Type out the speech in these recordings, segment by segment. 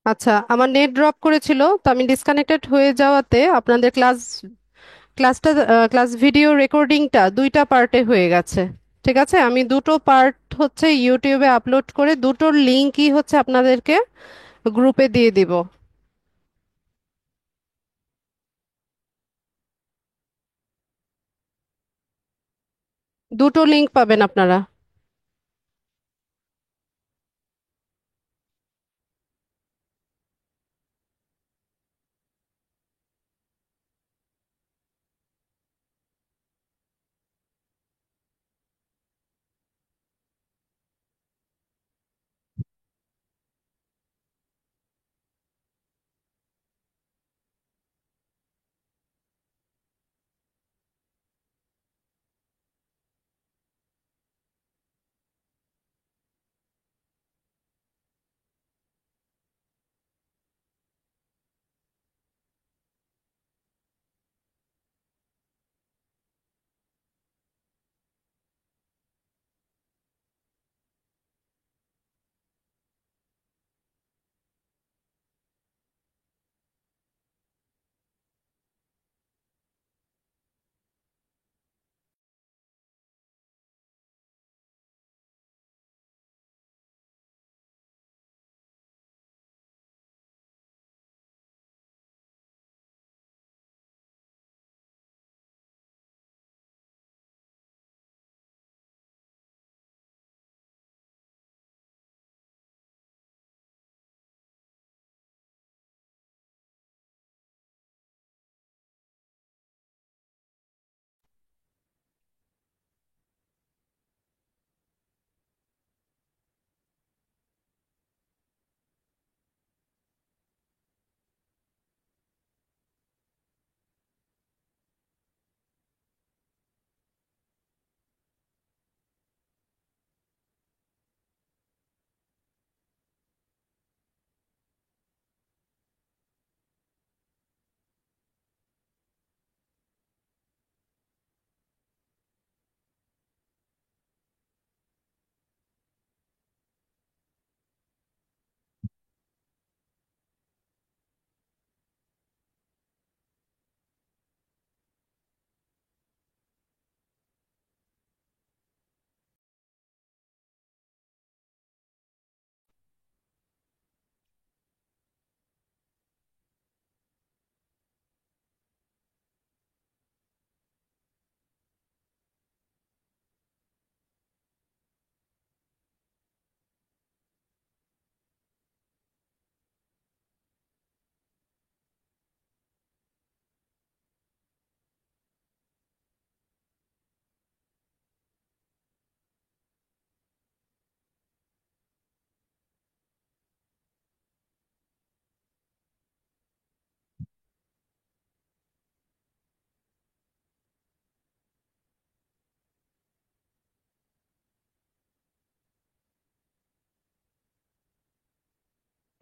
আচ্ছা, আমার net drop করেছিল, তো আমি ডিসকানেক্টেড হয়ে যাওয়াতে আপনাদের ক্লাসটা ক্লাস ভিডিও রেকর্ডিংটা দুইটা পার্টে হয়ে গেছে। ঠিক আছে, আমি দুটো পার্ট হচ্ছে ইউটিউবে আপলোড করে দুটোর লিঙ্কই হচ্ছে আপনাদেরকে গ্রুপে দিয়ে দিব। দুটো লিঙ্ক পাবেন আপনারা।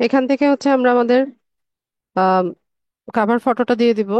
এখান থেকে হচ্ছে আমরা আমাদের কাভার ফটোটা দিয়ে দিব।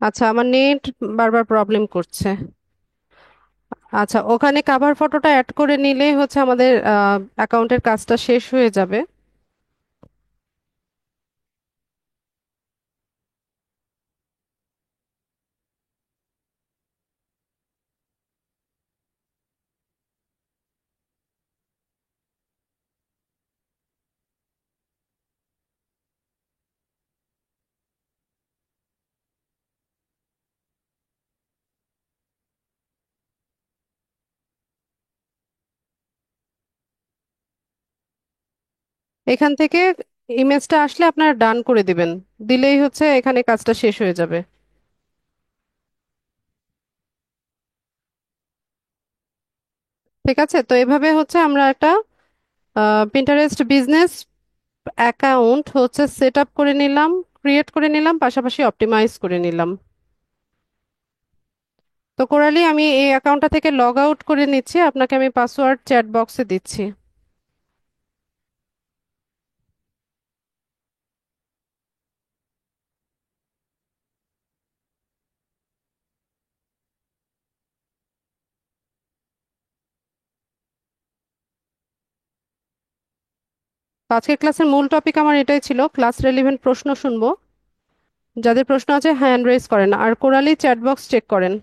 আচ্ছা, আমার নেট বারবার প্রবলেম করছে। আচ্ছা, ওখানে কাভার ফটোটা অ্যাড করে নিলেই হচ্ছে আমাদের অ্যাকাউন্টের কাজটা শেষ হয়ে যাবে। এখান থেকে ইমেজটা আসলে আপনারা ডান করে দিবেন, দিলেই হচ্ছে এখানে কাজটা শেষ হয়ে যাবে। ঠিক আছে, তো এভাবে হচ্ছে আমরা একটা পিন্টারেস্ট বিজনেস অ্যাকাউন্ট হচ্ছে সেট আপ করে নিলাম, ক্রিয়েট করে নিলাম, পাশাপাশি অপটিমাইজ করে নিলাম। তো কোরালি, আমি এই অ্যাকাউন্টটা থেকে লগ আউট করে নিচ্ছি, আপনাকে আমি পাসওয়ার্ড চ্যাট বক্সে দিচ্ছি। তো আজকের ক্লাসের মূল টপিক আমার এটাই ছিল, ক্লাস রেলিভেন্ট প্রশ্ন শুনবো। যাদের প্রশ্ন আছে হ্যান্ড রেজ করেন, আর কোরালি চ্যাট বক্স চেক করেন।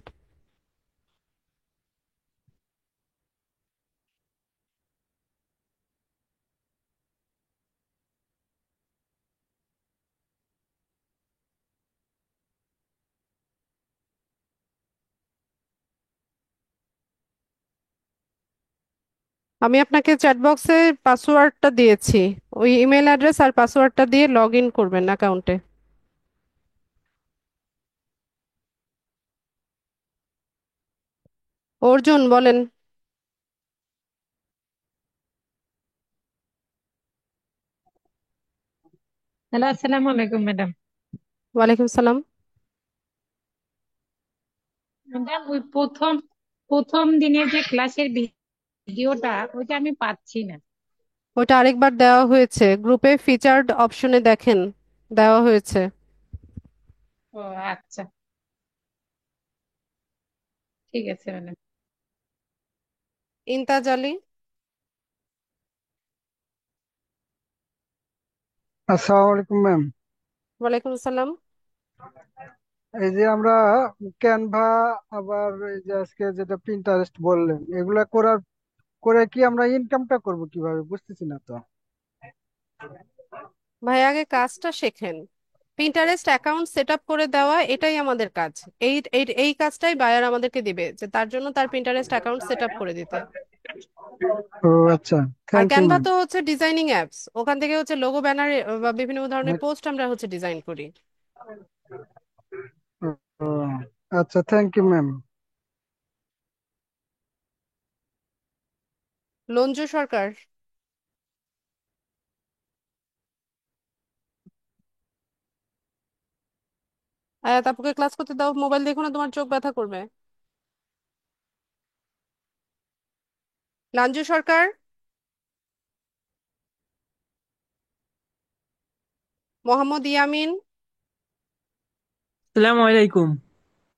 আমি আপনাকে চ্যাট বক্সে পাসওয়ার্ডটা দিয়েছি, ওই ইমেল অ্যাড্রেস আর পাসওয়ার্ডটা দিয়ে লগ ইন করবেন অ্যাকাউন্টে। অর্জুন বলেন। হ্যালো, আসসালামু আলাইকুম ম্যাডাম। ওয়ালাইকুম সালাম। ম্যাডাম, ওই প্রথম প্রথম দিনের যে ক্লাসের ভিডিওটা ওইটা আমি পাচ্ছি না। ওটা আরেকবার দেওয়া হয়েছে গ্রুপে, ফিচার্ড অপশনে দেখেন, দেওয়া হয়েছে। ও আচ্ছা, ঠিক আছে ম্যাডাম। ইন্তাজ আলী। আসসালামু আলাইকুম ম্যাম। ওয়ালাইকুম সালাম। এই যে আমরা ক্যানভা, আবার এই যে আজকে যেটা পিন্টারেস্ট বললেন, এগুলা করে কি আমরা ইনকামটা করব কিভাবে, বুঝতেছি না তো। ভাই, আগে কাজটা শেখেন। পিন্টারেস্ট অ্যাকাউন্ট সেট আপ করে দেওয়া এটাই আমাদের কাজ। এই এই এই কাজটাই বায়ার আমাদেরকে দিবে, যে তার জন্য তার পিন্টারেস্ট অ্যাকাউন্ট সেট আপ করে দিতে। ও আচ্ছা, আর থ্যাংক ইউ ক্যানভা ম্যাম। তো হচ্ছে ডিজাইনিং অ্যাপস, ওখান থেকে হচ্ছে লোগো, ব্যানার বা বিভিন্ন ধরনের পোস্ট আমরা হচ্ছে ডিজাইন করি। ও আচ্ছা, থ্যাংক ইউ ম্যাম। লঞ্জু সরকার। আয়াত আপুকে ক্লাস করতে দাও, মোবাইল দেখো না, তোমার চোখ ব্যথা করবে। লাঞ্জু সরকার। মোহাম্মদ ইয়ামিন। আসসালামু আলাইকুম।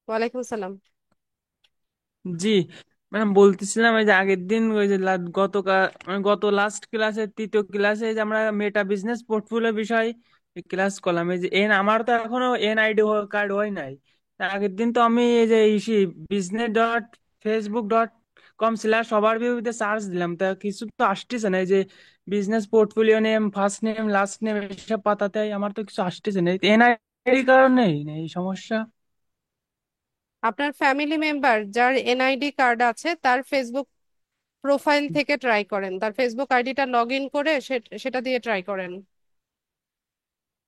ওয়ালাইকুম সালাম। জি ম্যাডাম, বলতেছিলাম ওই যে আগের দিন ওই যে গতকাল মানে গত লাস্ট ক্লাসের তৃতীয় ক্লাসে যে আমরা মেটা বিজনেস পোর্টফোলিও বিষয় ক্লাস করলাম। এই যে আমার তো এখনো এনআইডি কার্ড হয় নাই। তা আগের দিন তো আমি এই যে business.facebook.com/ ওভারভিউতে সার্চ দিলাম, তা কিছু তো আসতেছে না। এই যে business portfolio name, first name, last name, এসব পাতাতে আমার তো কিছু আসতেছে না। এনআইডি কারণ নেই এই সমস্যা। আপনার ফ্যামিলি মেম্বার যার এনআইডি কার্ড আছে তার ফেসবুক প্রোফাইল থেকে ট্রাই করেন, তার ফেসবুক আইডিটা লগ ইন করে সেটা দিয়ে ট্রাই করেন।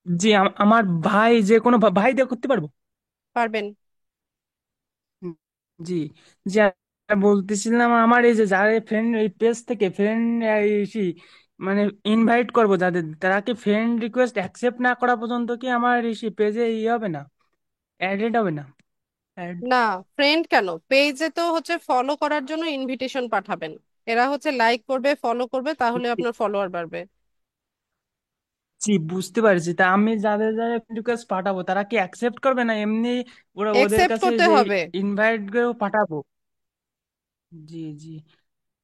জি, আমার ভাই, যে কোনো ভাই দিয়ে করতে পারবো? পারবেন। হুম, জি। জি, আর বলতেছিলাম আমার এই যে যারা ফ্রেন্ড, এই পেজ থেকে ফ্রেন্ড মানে ইনভাইট করব যাদের, তারা কি ফ্রেন্ড রিকোয়েস্ট অ্যাকসেপ্ট না করা পর্যন্ত কি আমার পেজে হবে না, অ্যাডেড হবে না? অ্যাড। না, ফ্রেন্ড কেন, পেজে তো হচ্ছে ফলো করার জন্য ইনভিটেশন পাঠাবেন। এরা হচ্ছে লাইক করবে, ফলো করবে, তাহলে আপনার ফলোয়ার বাড়বে। জি, বুঝতে পারছি। তা আমি যাদের যাদের রিকোয়েস্ট পাঠাবো তারা কি অ্যাকসেপ্ট করবে, না এমনি ওরা ওদের একসেপ্ট কাছে করতে যে হবে। ইনভাইট গুলো পাঠাবো? জি জি।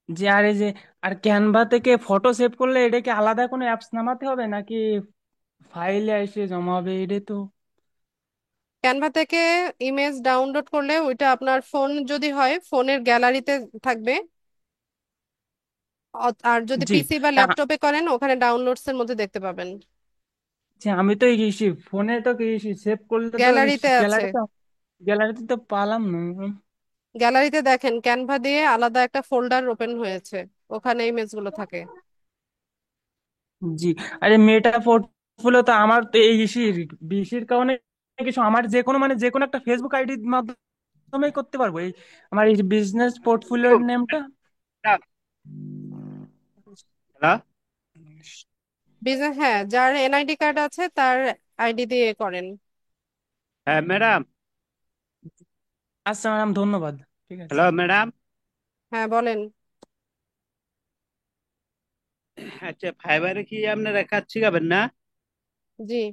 যে আর এই যে, আর ক্যানভা থেকে ফটো সেভ করলে এটা কি আলাদা কোনো অ্যাপস নামাতে হবে, নাকি ফাইলে এসে জমা হবে এটা তো? ক্যানভা থেকে ইমেজ ডাউনলোড করলে ওইটা আপনার ফোন যদি হয় ফোনের গ্যালারিতে থাকবে, আর যদি জি। পিসি বা তা ল্যাপটপে করেন ওখানে ডাউনলোডস এর মধ্যে দেখতে পাবেন। যে আমি তো ফোনে তো সেভ করলে তো গ্যালারিতে আছে। গ্যালারিতে, গ্যালারিতে তো পালাম না। গ্যালারিতে দেখেন ক্যানভা দিয়ে আলাদা একটা ফোল্ডার ওপেন হয়েছে, ওখানে ইমেজগুলো থাকে। জি। আরে মেটা পোর্টফোলিও তো আমার তো এই বিসির কারণে কিছু আমার যে কোনো মানে যে কোনো একটা ফেসবুক আইডির মাধ্যমে করতে পারবো এই আমার এই বিজনেস পোর্টফোলিওর নেমটা। হ্যালো। বিজনেস, হ্যাঁ, যার এনআইডি কার্ড আছে তার আইডি দিয়ে করেন। হ্যাঁ ম্যাডাম। আচ্ছা ম্যাডাম, ধন্যবাদ। ঠিক আছে। Hello madam. হ্যাঁ বলেন। আচ্ছা, ফাইবারে কি আপনারা কাজ শিখাবেন না? জি।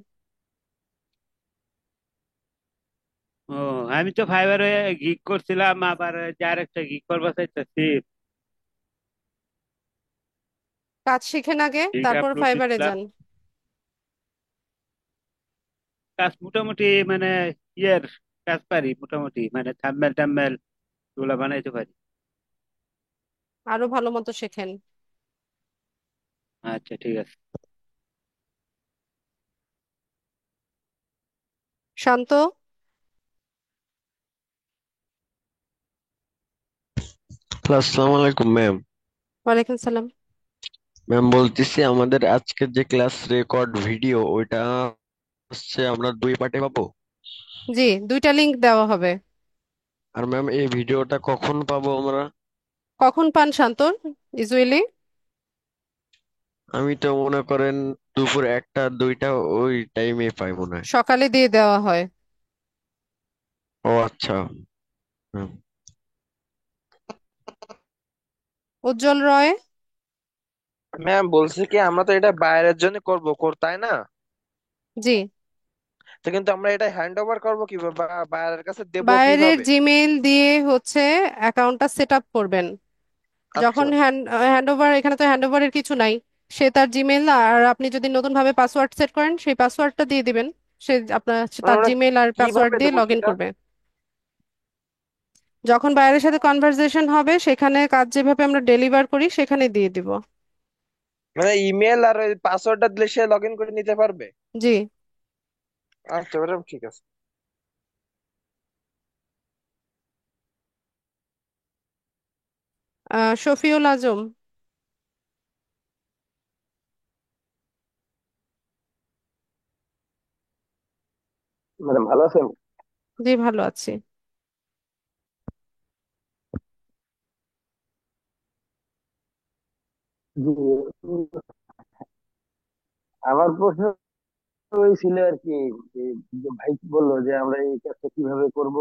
ও, আমি তো ফাইবারে গিগ করছিলাম, আবার যে আরেকটা গিগ করবো চাইতেছি। কাজ শিখেন আগে গিগ তারপর আপলোড ফাইবারে দিচ্ছিলাম। যান। কাজ মোটামুটি মানে ইয়ের কাজ পারি মোটামুটি, মানে থাম্বনেল টাম্বনেল এগুলো বানাইতে পারি। আরো ভালো মতো শেখেন। আচ্ছা, ঠিক আছে। শান্ত। হ্যালো, আসসালামু আলাইকুম ম্যাম। ওয়ালাইকুম সালাম। ম্যাম বলতেছি আমাদের আজকের যে ক্লাস রেকর্ড ভিডিও ওইটা হচ্ছে আমরা 2 পার্টে পাবো। জি, দুইটা লিংক দেওয়া হবে। আর ম্যাম এই ভিডিওটা কখন পাবো আমরা? কখন পান শান্তর ইউজুয়ালি? আমি তো মনে করেন দুপুর 1টা 2টা ওই টাইমে পাই মনে হয়। সকালে দিয়ে দেওয়া হয়। ও আচ্ছা ম্যাম। উজ্জ্বল রয়। ম্যাম বলছি কি আমরা তো এটা বাইরের জন্য তাই না? জি। তো কিন্তু আমরা এটা হ্যান্ড ওভার করবো কিভাবে বা বাইরের কাছে দেবো বাইরের কিভাবে? জিমেইল দিয়ে হচ্ছে অ্যাকাউন্টটা সেট আপ করবেন। আচ্ছা। যখন হ্যান্ড ওভার, এখানে তো হ্যান্ড ওভারের কিছু নাই। সে তার জিমেইল, আর আপনি যদি নতুন ভাবে পাসওয়ার্ড সেট করেন সেই পাসওয়ার্ডটা দিয়ে দিবেন। সে আপনার মানে তার আমরা জিমেইল আর পাসওয়ার্ড কিভাবে দিয়ে দেবো লগ ইন সেটা? করবে। যখন বাইরের সাথে কনভারসেশন হবে সেখানে কাজ যেভাবে আমরা ডেলিভার করি সেখানে দিয়ে দিব। মানে ইমেল আর ওই পাসওয়ার্ডটা দিলে সে লগ ইন করে নিতে পারবে? জি। আচ্ছা ম্যাডাম, ঠিক আছে। শফিউল আজম। ম্যাডাম ভালো আছেন? জি, ভালো আছি। জি। আমার প্রশ্ন ওই ছিল আর কি, এই যে ভাই বললো যে আমরা এই কাজটা কিভাবে করব,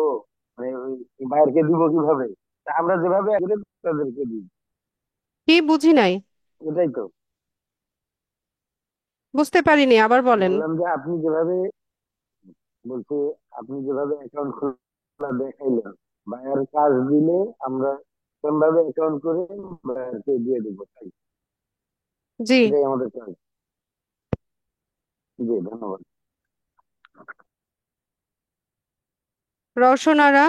মানে ওই বাইরকে দিব কিভাবে, তা আমরা যেভাবে আগে তাদেরকে দিই, কি বুঝি নাই? এটাই তো। বুঝতে পারিনি, আবার বলেন। বললাম যে আপনি যেভাবে বলছি, আপনি যেভাবে অ্যাকাউন্ট খোলা দেখাইলেন, বায়ার কাজ দিলে আমরা সেভাবে অ্যাকাউন্ট করে বায়ারকে দিয়ে দেবো, তাই? জি। এটাই আমাদের কাজ। জি, ধন্যবাদ। রওশন আরা।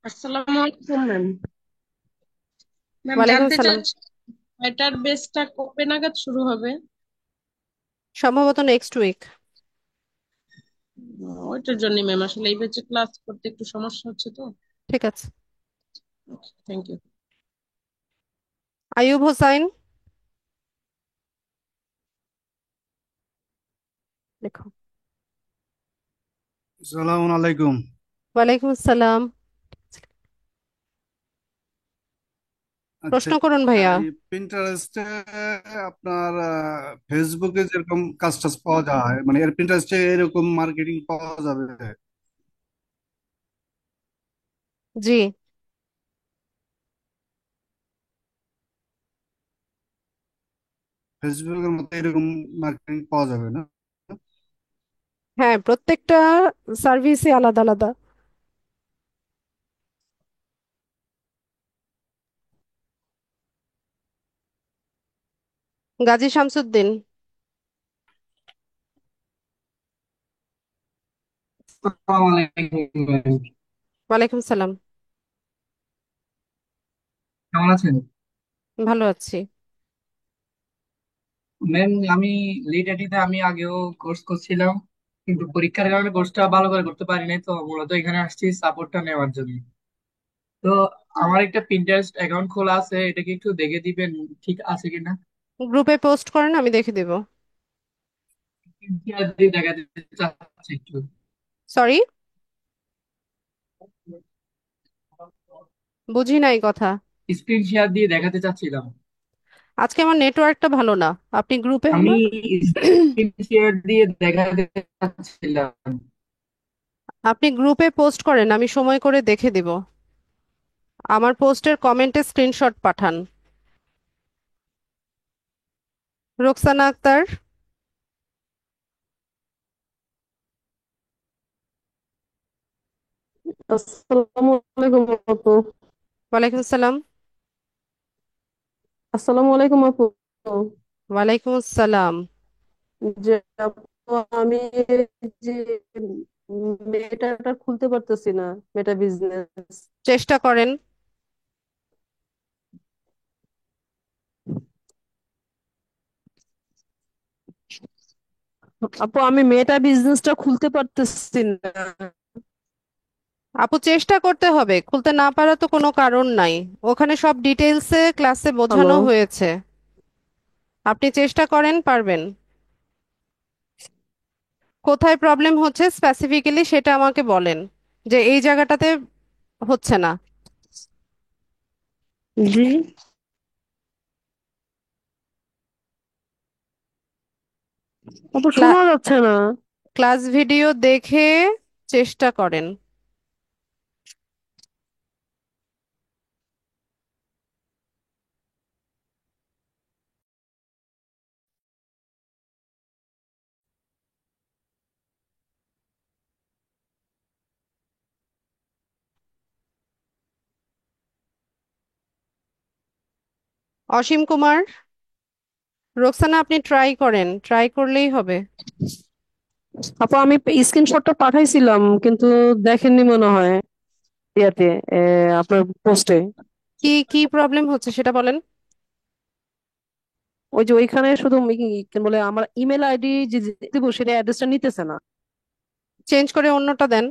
আসসালামু আলাইকুম ম্যাম। ম্যাম ওয়ালাইকুম জানতে সালাম। চাচ্ছি এটার বেসটা কবে নাগাদ শুরু হবে? সম্ভবত নেক্সট উইক। ওইটার জন্য ম্যাম আসলে এই ব্যাচে ক্লাস করতে একটু সমস্যা হচ্ছে তো। ঠিক আছে। Thank you. আইয়ুব হোসাইন। দেখো। সালাম আলাইকুম। ওয়ালাইকুম আসসালাম। আচ্ছা, প্রশ্ন করুন ভাইয়া। এই প্রিন্টারেস্টে আপনার ফেসবুকে যেরকম কাজ টাজ পাওয়া যায়, মানে এর প্রিন্টারেস্টে এরকম মার্কেটিং পাওয়া যাবে? জি। ফেসবুকের মতো এরকম মার্কেটিং পাওয়া যাবে না? হ্যাঁ, প্রত্যেকটা সার্ভিসই আলাদা আলাদা। গাজী শামসুদ্দিন। আসসালামু আলাইকুম ম্যাম। ওয়ালাইকুম সালাম। কেমন আছেন? ভালো আছি। ম্যাম আমি লিডারিতে আমি আগেও কোর্স করছিলাম, কিন্তু পরীক্ষার কারণে কোর্সটা ভালো করে করতে পারি নাই, তো মূলত এখানে আসছি সাপোর্টটা নেওয়ার জন্য। তো আমার একটা পিন্টারেস্ট অ্যাকাউন্ট খোলা আছে, এটা কি একটু দেখে দিবেন ঠিক আছে কিনা? গ্রুপে পোস্ট করেন, আমি দেখে দিব। যদি দেখাতে চাচ্ছি একটু। সরি, বুঝি নাই কথা। স্ক্রিন শেয়ার দিয়ে দেখাতে চাচ্ছিলাম। আজকে আমার নেটওয়ার্কটা ভালো না, আপনি গ্রুপে আমি আমার স্ক্রিন শেয়ার দিয়ে দেখাতে চাচ্ছিলাম। আপনি গ্রুপে পোস্ট করেন, আমি সময় করে দেখে দিব। আমার পোস্টের কমেন্টে স্ক্রিনশট পাঠান। রোকসানা আক্তার। আসসালামু আলাইকুম আপু। ওয়ালাইকুম সালাম। আসসালামু আলাইকুম আপু। ওয়ালাইকুম আসসালাম। যে আপু, আমি এই যে মেটাটা খুলতে পারতেছি না, মেটা বিজনেস। চেষ্টা করেন। আপু আমি মেটা বিজনেসটা খুলতে পারতেছি না। আপু চেষ্টা করতে হবে, খুলতে না পারা তো কোনো কারণ নাই। ওখানে সব ডিটেইলসে ক্লাসে হ্যালো। বোঝানো হয়েছে। আপনি চেষ্টা করেন, পারবেন। কোথায় প্রবলেম হচ্ছে স্পেসিফিক্যালি সেটা আমাকে বলেন, যে এই জায়গাটাতে হচ্ছে না। জি আপু, ক্লা- শোনা যাচ্ছে না। ক্লাস ভিডিও দেখে চেষ্টা করেন। অসীম কুমার। রোকসানা, আপনি ট্রাই করেন, ট্রাই করলেই হবে। আপু আমি স্ক্রিনশটটা পাঠাইছিলাম, কিন্তু দেখেননি মনে হয় ইয়াতে, আপনার পোস্টে। কি কি প্রবলেম হচ্ছে সেটা বলেন। ওই যে ওইখানে শুধু কি বলে, আমার ইমেল আইডি যে দিব সেটা অ্যাড্রেসটা নিতেছে না। চেঞ্জ করে অন্যটা দেন।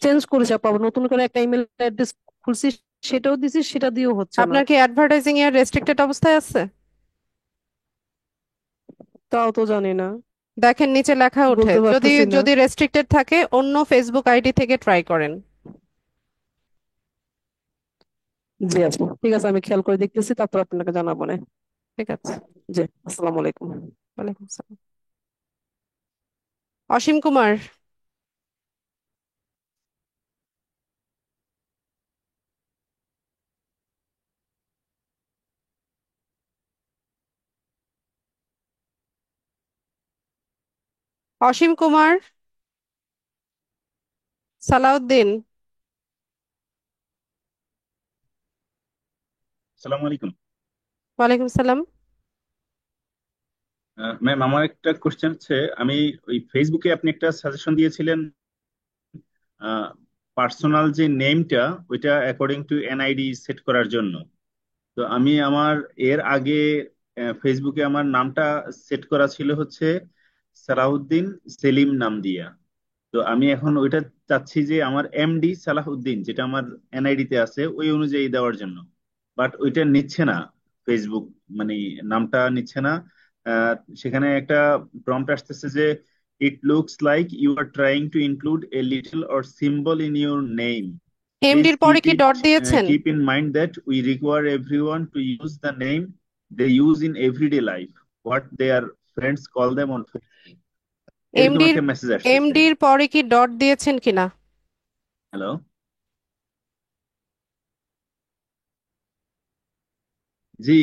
চেঞ্জ করেছে আপু, আবার নতুন করে একটা ইমেল অ্যাড্রেস খুলছি, সেটাও দিছি, সেটা দিয়েও হচ্ছে না। আপনার কি অ্যাডভার্টাইজিং এর রেস্ট্রিক্টেড অবস্থায় আছে? তাও তো জানি না, দেখেন নিচে লেখা ওঠে, বলতে যদি পারতেছি না। যদি রেস্ট্রিক্টেড থাকে অন্য ফেসবুক আইডি থেকে ট্রাই করেন। জি আপু, ঠিক আছে, আমি খেয়াল করে দেখতেছি, তারপর আপনাকে জানাবো না। ঠিক আছে। জি, আসসালামু আলাইকুম। ওয়ালাইকুম আসসালাম। অসীম কুমার। অসীম কুমার। সালাউদ্দিন। আসসালামু আলাইকুম। ওয়ালাইকুম সালাম। ম্যাম, আমার একটা কোশ্চেন হচ্ছে, আমি ওই ফেসবুকে আপনি একটা সাজেশন দিয়েছিলেন পার্সোনাল যে নেমটা ওইটা অ্যাকর্ডিং টু এনআইডি সেট করার জন্য। তো আমি আমার এর আগে ফেসবুকে আমার নামটা সেট করা ছিল হচ্ছে সালাউদ্দিন সেলিম নাম দিয়া। তো আমি এখন ওইটা চাচ্ছি যে আমার এমডি সালাহউদ্দিন, যেটা আমার এনআইডি তে আছে, ওই অনুযায়ী দেওয়ার জন্য। বাট ওইটা নিচ্ছে না ফেসবুক, মানে নামটা নিচ্ছে না। আহ, সেখানে একটা প্রম্পট আসতেছে যে it looks like you are trying to include a little or symbol in your name. Please এমডির পরে কি ডট দিয়েছেন? keep in mind that we require everyone to use the name they use in everyday life, what their friends call them on Facebook. এরকম এমডির একটা message আসতেছে। এমডির পরে কি dot দিয়েছেন কিনা? হ্যালো। জি,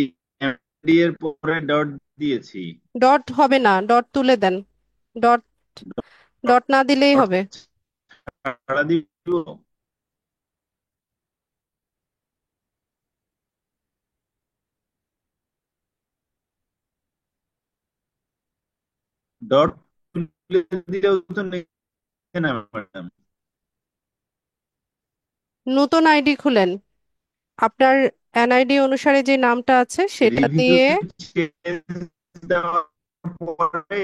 ডি এর পরে ডট দিয়েছি। ডট হবে না, ডট তুলে দেন। ডট ডট না দিলেই ডট হবে। ছাড়া দিব। ডট তুলে দিলেও তো নেই না ম্যাডাম। নতুন আইডি খুলেন, আপনার এনআইডি অনুসারে যে নামটা আছে সেটা রিভিউ দিয়ে। চেঞ্জ দেওয়ার পরে